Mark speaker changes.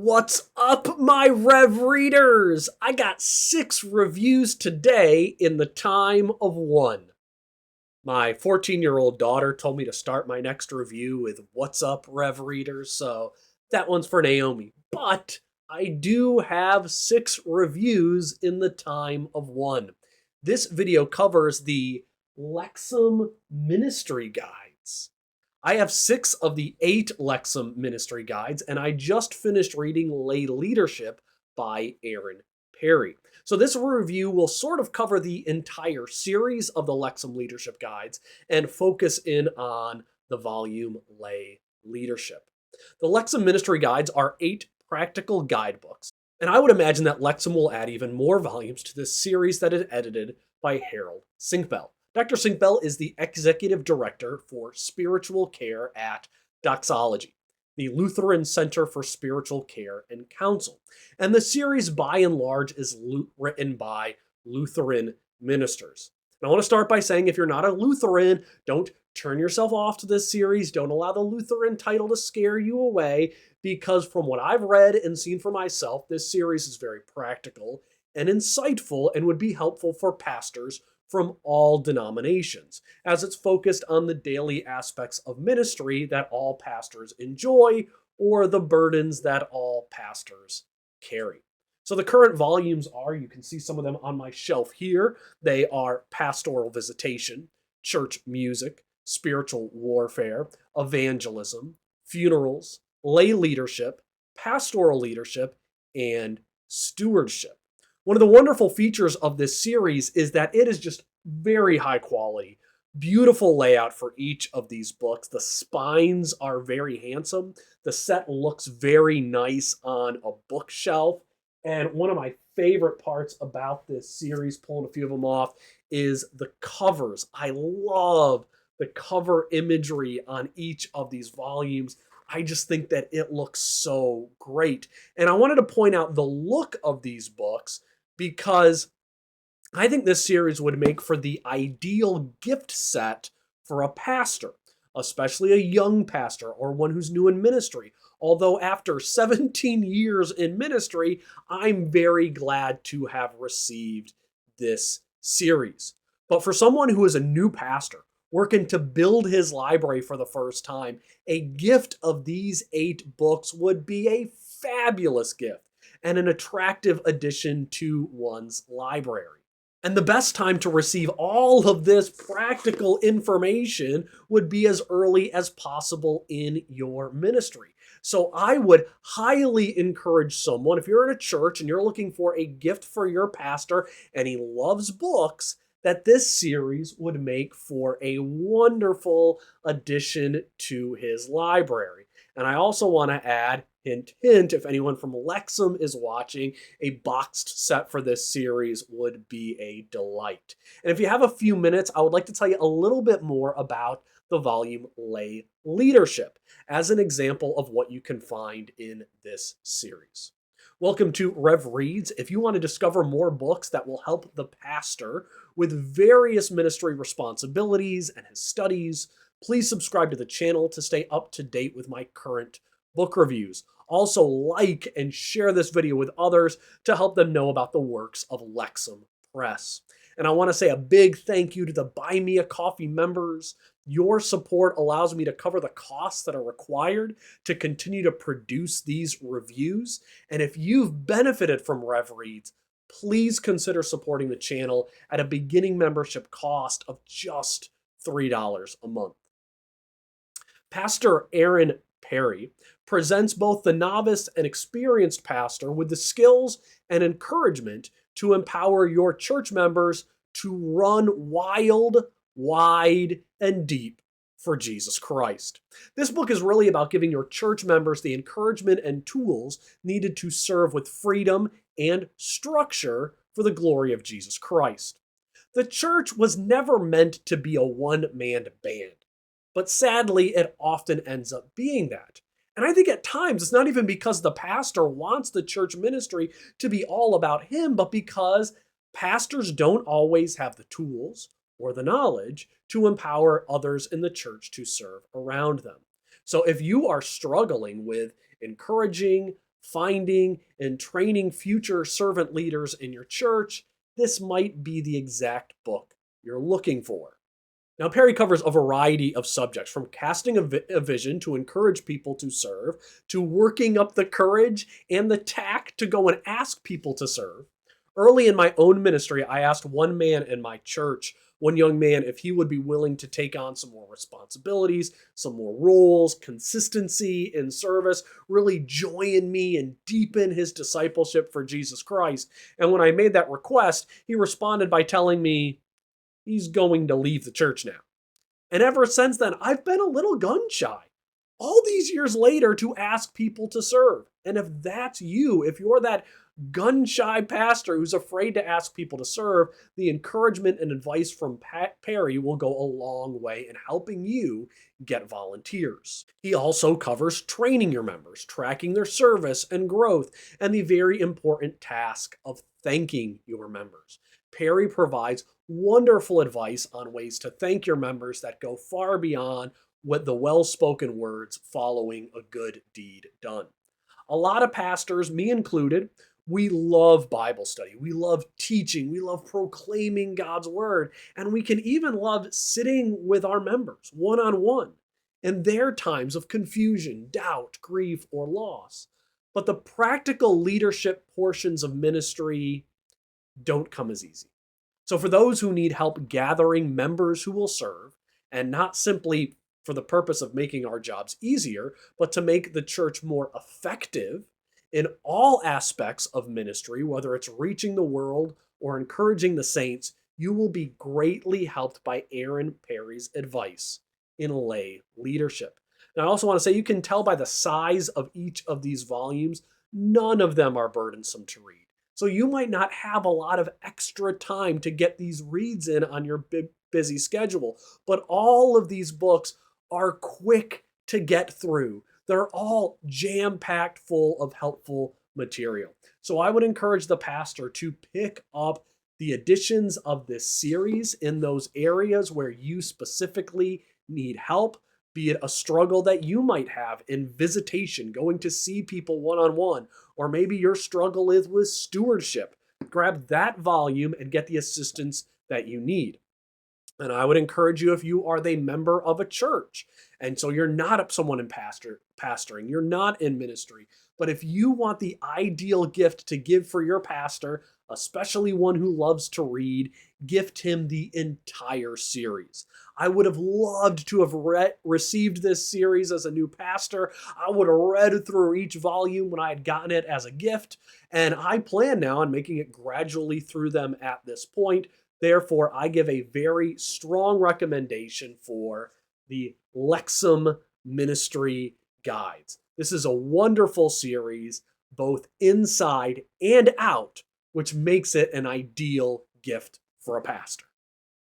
Speaker 1: What's up, my Rev readers? I got 6 reviews today in the time of 1. My 14-year-old daughter told me to start my next review with "What's up, Rev readers?" So that one's for Naomi. But I do have 6 reviews in the time of 1. This video covers the Lexham Ministry Guides. I have 6 of the 8 Lexham Ministry Guides, and I just finished reading Lay Leadership by Aaron Perry. So this review will sort of cover the entire series of the Lexham Leadership Guides and focus in on the volume Lay Leadership. The Lexham Ministry Guides are 8 practical guidebooks, and I would imagine that Lexham will add even more volumes to this series that is edited by Harold Sinkbell. Dr. Sinkbell is the Executive Director for Spiritual Care at Doxology, the Lutheran Center for Spiritual Care and Counsel. And the series, by and large, is written by Lutheran ministers. And I want to start by saying, if you're not a Lutheran, don't turn yourself off to this series. Don't allow the Lutheran title to scare you away, because from what I've read and seen for myself, this series is very practical and insightful and would be helpful for pastors from all denominations, as it's focused on the daily aspects of ministry that all pastors enjoy or the burdens that all pastors carry. So the current volumes are, you can see some of them on my shelf here. They are Pastoral Visitation, Church Music, Spiritual Warfare, Evangelism, Funerals, Lay Leadership, Pastoral Leadership, and Stewardship. One of the wonderful features of this series is that it is just very high quality, beautiful layout for each of these books. The spines are very handsome. The set looks very nice on a bookshelf. And one of my favorite parts about this series, pulling a few of them off, is the covers. I love the cover imagery on each of these volumes. I just think that it looks so great. And I wanted to point out the look of these books, because I think this series would make for the ideal gift set for a pastor, especially a young pastor or one who's new in ministry. Although after 17 years in ministry, I'm very glad to have received this series. But for someone who is a new pastor, working to build his library for the first time, a gift of these 8 books would be a fabulous gift and an attractive addition to one's library. And the best time to receive all of this practical information would be as early as possible in your ministry. So I would highly encourage someone, if you're in a church and you're looking for a gift for your pastor and he loves books, that this series would make for a wonderful addition to his library. And I also want to add, hint, hint, if anyone from Lexham is watching, a boxed set for this series would be a delight. And if you have a few minutes, I would like to tell you a little bit more about the volume Lay Leadership as an example of what you can find in this series. Welcome to Rev Reads. If you want to discover more books that will help the pastor with various ministry responsibilities and his studies, please subscribe to the channel to stay up to date with my current book reviews. Also, like and share this video with others to help them know about the works of Lexham Press. And I want to say a big thank you to the Buy Me a Coffee members. Your support allows me to cover the costs that are required to continue to produce these reviews. And if you've benefited from Rev Reads, please consider supporting the channel at a beginning membership cost of just $3 a month. Pastor Aaron Perry presents both the novice and experienced pastor with the skills and encouragement to empower your church members to run wild, wide, and deep for Jesus Christ. This book is really about giving your church members the encouragement and tools needed to serve with freedom and structure for the glory of Jesus Christ. The church was never meant to be a one-man band, but sadly, it often ends up being that. And I think at times it's not even because the pastor wants the church ministry to be all about him, but because pastors don't always have the tools or the knowledge to empower others in the church to serve around them. So if you are struggling with encouraging, finding and training future servant leaders in your church, this might be the exact book you're looking for. Now, Perry covers a variety of subjects, from casting a vision to encourage people to serve, to working up the courage and the tact to go and ask people to serve. Early in my own ministry, I asked one man in my church, one young man, if he would be willing to take on some more responsibilities, some more roles, consistency in service, really join me and deepen his discipleship for Jesus Christ. And when I made that request, he responded by telling me, he's going to leave the church now. And ever since then, I've been a little gun shy. All these years later to ask people to serve. And if that's you, if you're that gun shy pastor who's afraid to ask people to serve, the encouragement and advice from Perry will go a long way in helping you get volunteers. He also covers training your members, tracking their service and growth, and the very important task of thanking your members. Perry provides wonderful advice on ways to thank your members that go far beyond what the well-spoken words following a good deed done. A lot of pastors, me included, we love Bible study. We love teaching. We love proclaiming God's word. And we can even love sitting with our members one-on-one in their times of confusion, doubt, grief, or loss. But the practical leadership portions of ministry don't come as easy. So for those who need help gathering members who will serve, and not simply for the purpose of making our jobs easier, but to make the church more effective in all aspects of ministry, whether it's reaching the world or encouraging the saints, you will be greatly helped by Aaron Perry's advice in lay leadership. And I also want to say you can tell by the size of each of these volumes, none of them are burdensome to read. So you might not have a lot of extra time to get these reads in on your busy schedule, but all of these books are quick to get through. They're all jam-packed full of helpful material. So I would encourage the pastor to pick up the editions of this series in those areas where you specifically need help, be it a struggle that you might have in visitation, going to see people one-on-one, or maybe your struggle is with stewardship. Grab that volume and get the assistance that you need. And I would encourage you, if you are the member of a church, and so you're not someone in pastoring, you're not in ministry, but if you want the ideal gift to give for your pastor, especially one who loves to read, gift him the entire series. I would have loved to have received this series as a new pastor. I would have read through each volume when I had gotten it as a gift, and I plan now on making it gradually through them at this point. Therefore, I give a very strong recommendation for the Lexham Ministry Guides. This is a wonderful series, both inside and out, which makes it an ideal gift for a pastor.